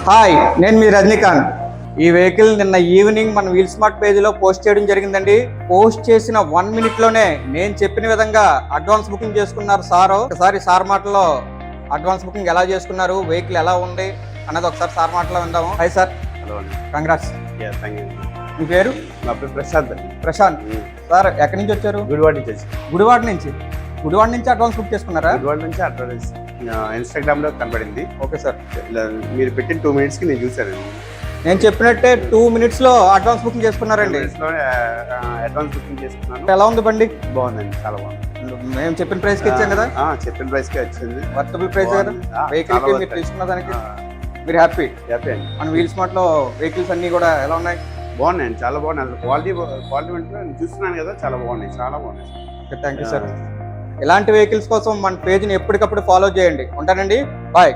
Hi, నేను మీ రజనీకాంత్. ఈ vehicle నిన్న ఈవినింగ్ మన వీల్ స్మార్ట్ పేజీలో పోస్ట్ చేయడం జరిగిందండి. పోస్ట్ చేసిన 1 minute లోనే నేను చెప్పిన విధంగా అడ్వాన్స్ బుకింగ్ చేసుకున్నారు సార్. ఒకసారి సార్ మాటలో అడ్వాన్స్ బుకింగ్ ఎలా చేసుకున్నారు, వెహికల్ ఎలా ఉంది అన్నది ఒకసారి సార్ మాటలో విందాము. Hi sir. హలో అండి. కంగ్రాట్స్. Thank you. మీ పేరు? నా పేరు ప్రశాంత్ అండి. ప్రశాంత్ సార్. ఎక్కడి నుంచి వచ్చారు? గుడివాడ నుంచి వచ్చి. గుడివాడ నుంచి అడ్వాన్స్ బుక్ చేసుకున్నారా? గుడివాడ నుంచి అడ్వర్టైజ్ ఇన్స్టాగ్రామ్ లో కనబడింది. Okay sir. ఇలా మీరు పెట్టిన 2 minutes కి నేను చూసాను. నేను చెప్పినట్టే 2 minutes లో అడ్వాన్స్ బుకింగ్ చేసుకున్నారండి. అడ్వాన్స్ బుకింగ్ చేసుకున్నాను. ఎలా ఉంది బండి? బాగుందండి, చాలా బాగుంది. మేము చెప్పిన ప్రైస్ కి ఇచ్చాం కదా? చెప్పిన ప్రైస్ కి వచ్చింది. వర్తబుల్ ప్రైస్ కదా వెహికల్ కి మీరు తీసుకున్న దానికి? మీరు హ్యాపీ అండి. మన వీల్ స్మార్ట్ లో వెహికల్స్ అన్ని కూడా ఎలా ఉన్నాయి? బాగున్నాయండి, చాలా బాగున్నాయి. అసలు క్వాలిటీ నేను చూస్తున్నాను కదా, చాలా బాగున్నాయి, చాలా బాగున్నాయి. Thank you sir. ఇలాంటి వెహికల్స్ కోసం మన పేజ్ని ఎప్పటికప్పుడు ఫాలో చేయండి. ఉంటానండి, బాయ్.